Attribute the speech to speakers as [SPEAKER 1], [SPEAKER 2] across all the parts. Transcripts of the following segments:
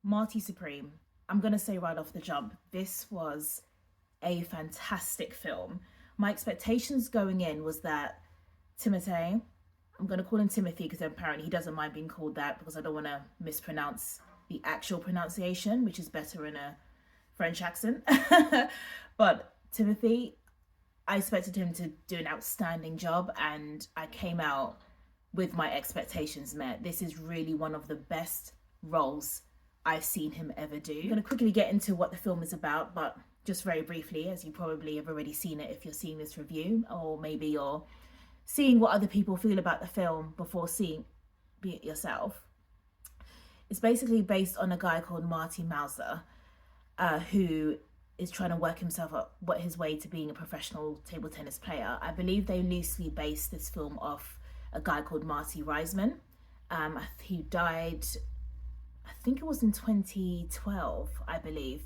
[SPEAKER 1] Marty Supreme. I'm going to say right off the jump, this was a fantastic film. My expectations going in was that Timothy, I'm going to call him Timothy because apparently he doesn't mind being called that because I don't want to mispronounce the actual pronunciation, which is better in a French accent. But Timothy, I expected him to do an outstanding job and I came out with my expectations met. This is really one of the best roles I've seen him ever do. I'm going to quickly get into what the film is about, but just very briefly, as you probably have already seen it if you're seeing this review, or maybe you're seeing what other people feel about the film before seeing it yourself. It's basically based on a guy called Marty Mauser, who is trying to work himself up, his way to being a professional table tennis player. I believe they loosely based this film off a guy called Marty Reisman, who died, I think it was in 2012, I believe.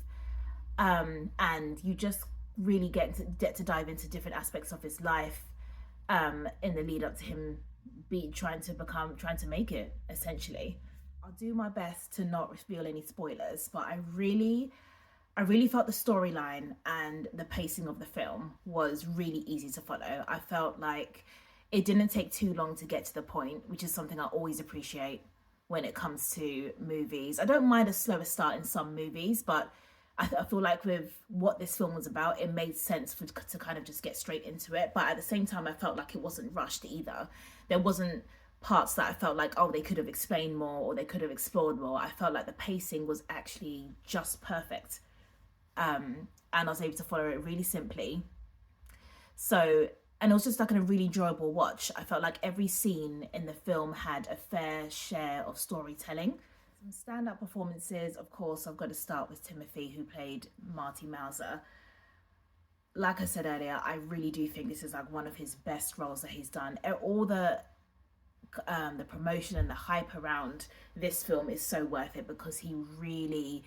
[SPEAKER 1] And you just really get to dive into different aspects of his life in the lead up to him trying to make it, essentially. I'll do my best to not reveal any spoilers, but I really felt the storyline and the pacing of the film was really easy to follow. I felt like it didn't take too long to get to the point, which is something I always appreciate when it comes to movies. I don't mind a slower start in some movies, but I feel like with what this film was about, it made sense to kind of just get straight into it. But at the same time, I felt like it wasn't rushed either. There wasn't parts that I felt like, oh, they could have explained more or they could have explored more. I felt like the pacing was actually just perfect. And I was able to follow it really simply. So, and it was just like a really enjoyable watch. I felt like every scene in the film had a fair share of storytelling. Some standout performances, of course, I've got to start with Timothy, who played Marty Mauser. Like I said earlier, I really do think this is like one of his best roles that he's done. All the promotion and the hype around this film is so worth it because he really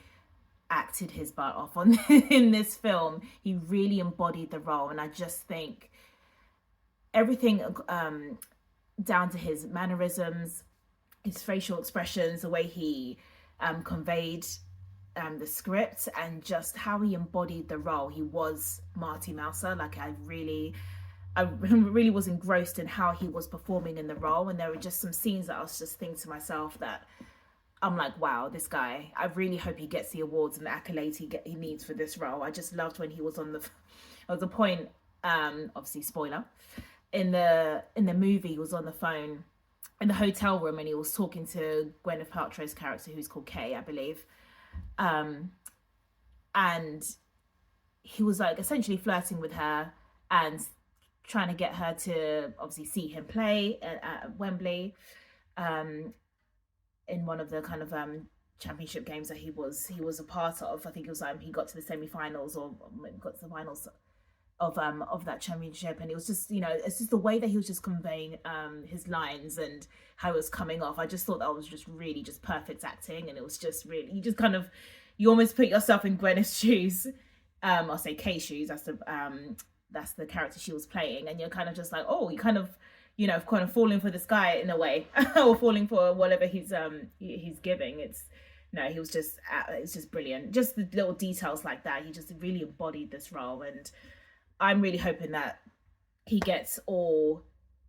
[SPEAKER 1] acted his butt off on in this film. He really embodied the role, and I just think everything down to his mannerisms, his facial expressions, the way he conveyed the script, and just how he embodied the role. He was Marty Mauser. Like I really was engrossed in how he was performing in the role, and there were just some scenes that I was just thinking to myself that I'm like, wow, this guy, I really hope he gets the awards and the accolades he needs for this role. I just loved when he was on the, there was a point, obviously spoiler, in the movie, he was on the phone in the hotel room and he was talking to Gwyneth Paltrow's character, who's called Kay, I believe. And he was like essentially flirting with her and trying to get her to obviously see him play at Wembley. In one of the kind of championship games that he was a part of. I think it was he got to the semi-finals or got to the finals of that championship, and it was just, you know, it's just the way that he was just conveying his lines and how it was coming off. I just thought that was just really just perfect acting, and it was just really, you almost put yourself in Gwyneth's shoes. I'll say Kay's shoes. That's the character she was playing, and you're kind of just like, oh, you kind of, you know, kind of falling for this guy in a way, or falling for whatever he's giving. He was just, it's just brilliant. Just the little details like that. He just really embodied this role, and I'm really hoping that he gets all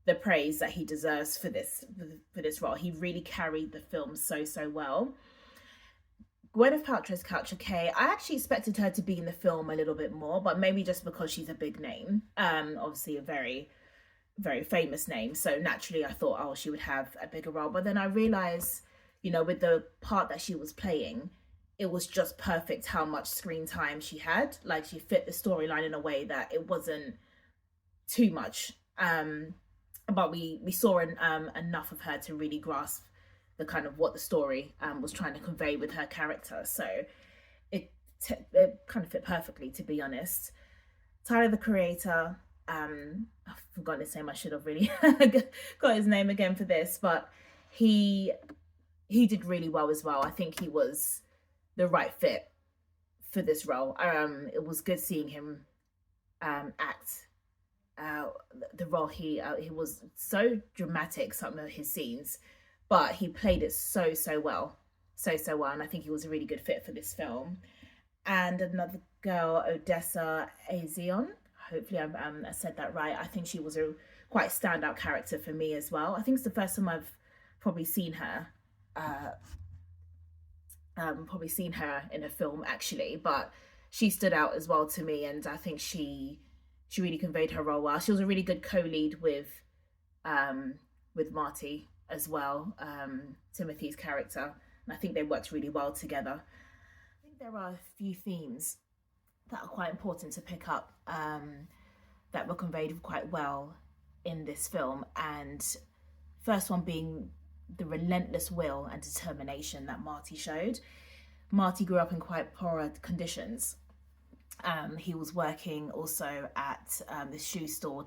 [SPEAKER 1] the praise that he deserves for this role. He really carried the film so well. Gwyneth Paltrow's character Kay, I actually expected her to be in the film a little bit more, but maybe just because she's a big name, obviously a very famous name, so naturally I thought, oh, she would have a bigger role. But then I realized, you know, with the part that she was playing, it was just perfect how much screen time she had. Like, she fit the storyline in a way that it wasn't too much, but we saw enough of her to really grasp the kind of what the story was trying to convey with her character. So it kind of fit perfectly, to be honest. Tyler, the creator, I've forgotten his name. I should have really got his name again for this, but he did really well as well. I think he was the right fit for this role. It was good seeing him act the role. He was so dramatic, some of his scenes, but he played it so well. so well, and I think he was a really good fit for this film. And another girl, Odessa Azion. Hopefully, I said that right. I think she was a quite standout character for me as well. I think it's the first time I've probably seen her, uh, probably seen her in a film actually, but she stood out as well to me, and I think she really conveyed her role well. She was a really good co-lead um, with Marty as well, Timothy's character, and I think they worked really well together. I think there are a few themes that are quite important to pick up, that were conveyed quite well in this film. And first one being the relentless will and determination that Marty showed. Marty grew up in quite poor conditions. He was working also at the shoe store.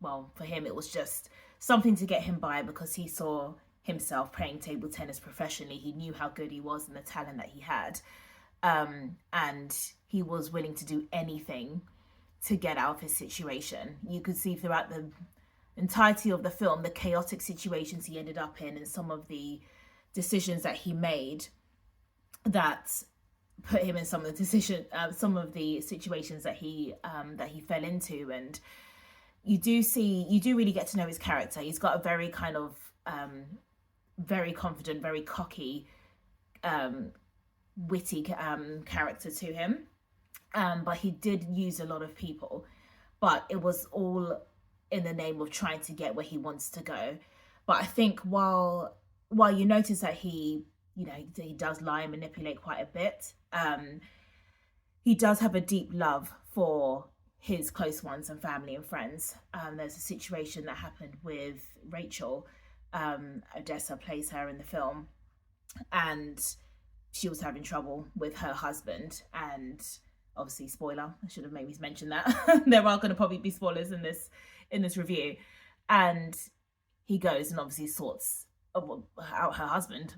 [SPEAKER 1] Well, for him, it was just something to get him by because he saw himself playing table tennis professionally. He knew how good he was and the talent that he had. And he was willing to do anything to get out of his situation. You could see throughout the entirety of the film the chaotic situations he ended up in and some of the decisions that he made that put him in some of the situations that he fell into. And you do really get to know his character. He's got a very kind of very confident, very cocky, witty character to him. But he did use a lot of people, but it was all in the name of trying to get where he wants to go. But I think while you notice that he does lie and manipulate quite a bit, he does have a deep love for his close ones and family and friends. There's a situation that happened with Rachel. Odessa plays her in the film, and she was having trouble with her husband. And obviously, spoiler, I should have maybe mentioned that. There are going to probably be spoilers in this review. And he goes and obviously sorts out her husband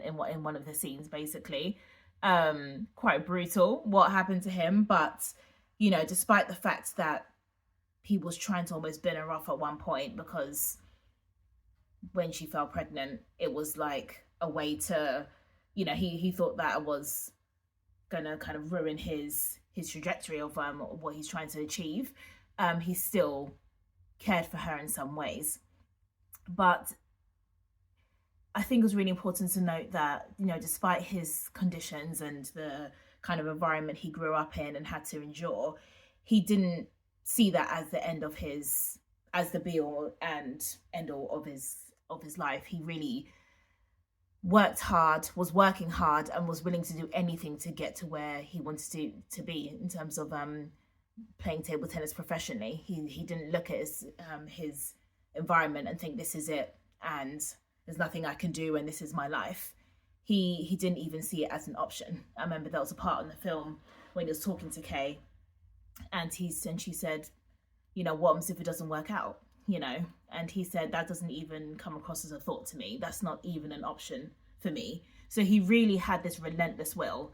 [SPEAKER 1] in one of the scenes, basically. Quite brutal what happened to him, but despite the fact that he was trying to almost bin her off at one point, because when she fell pregnant, it was like a way to, he thought that was gonna kind of ruin his trajectory of what he's trying to achieve. He still cared for her in some ways, but I think it was really important to note that, despite his conditions and the kind of environment he grew up in and had to endure, he didn't see that as the end of as the be all and end all of his life. He really worked hard, was working hard, and was willing to do anything to get to where he wanted to be in terms of playing table tennis professionally. He didn't look at his environment and think this is it and there's nothing I can do and this is my life. He didn't even see it as an option. I remember there was a part in the film when he was talking to Kay, and she said, what happens if it doesn't work out? And he said, that doesn't even come across as a thought to me. That's not even an option for me. So he really had this relentless will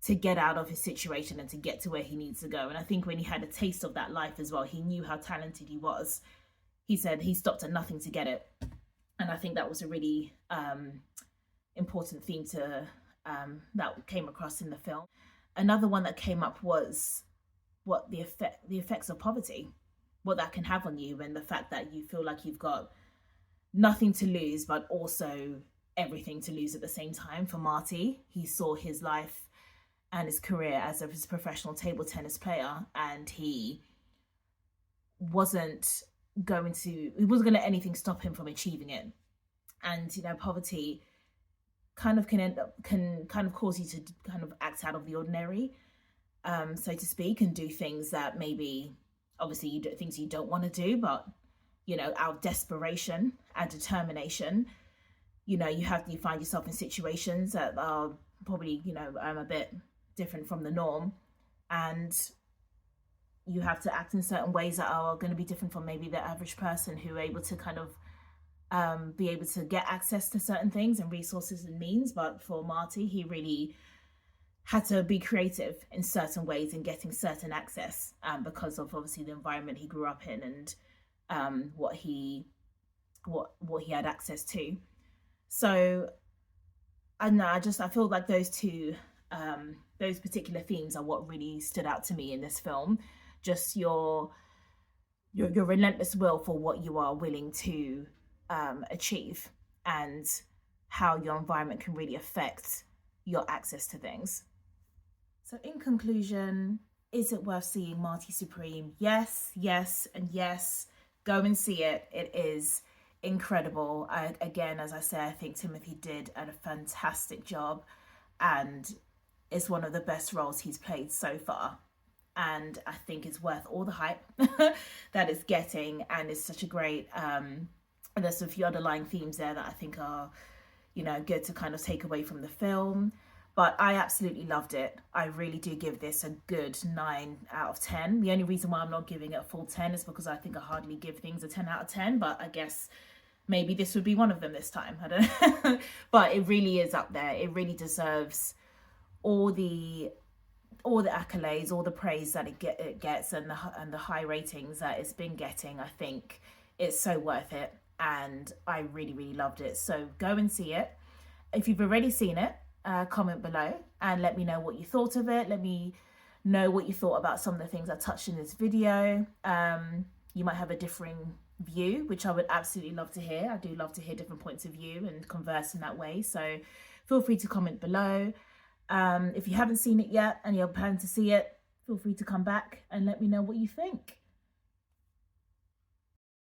[SPEAKER 1] to get out of his situation and to get to where he needs to go. And I think when he had a taste of that life as well, he knew how talented he was. He said he stopped at nothing to get it. And I think that was a really important theme that came across in the film. Another one that came up was what the effects of poverty, what that can have on you, and the fact that you feel like you've got nothing to lose but also everything to lose at the same time. For Marty, he saw his life and his career as a professional table tennis player, and he wasn't going to let anything stop him from achieving it. And poverty kind of can cause you to kind of act out of the ordinary, so to speak, and do things that maybe obviously you do, things you don't want to do, but out of desperation and determination, you find yourself in situations that are probably a bit different from the norm, and you have to act in certain ways that are going to be different from maybe the average person who are able to kind of be able to get access to certain things and resources and means. But for Marty, he really had to be creative in certain ways in getting certain access, because of obviously the environment he grew up in and what he had access to. So I don't know, I feel like those particular themes are what really stood out to me in this film. Just your relentless will for what you are willing to achieve, and how your environment can really affect your access to things. So, in conclusion, is it worth seeing Marty Supreme? Yes, yes, and yes. Go and see it. It is incredible. Again, as I say, I think Timothy did a fantastic job, and it's one of the best roles he's played so far. And I think it's worth all the hype that it's getting, and it's such a great. And there's a few underlying themes there that I think are, good to kind of take away from the film. But I absolutely loved it. I really do give this a good 9 out of 10. The only reason why I'm not giving it a full 10 is because I think I hardly give things a 10 out of 10. But I guess maybe this would be one of them this time. I don't know. But it really is up there. It really deserves all the accolades, all the praise that it gets, and the high ratings that it's been getting. I think it's so worth it, and I really, really loved it. So go and see it. If you've already seen it, comment below and let me know what you thought of it. Let me know what you thought about some of the things I touched in this video. You might have a differing view, which I would absolutely love to hear. I do love to hear different points of view and converse in that way. So feel free to comment below. If you haven't seen it yet and you're planning to see it, feel free to come back and let me know what you think.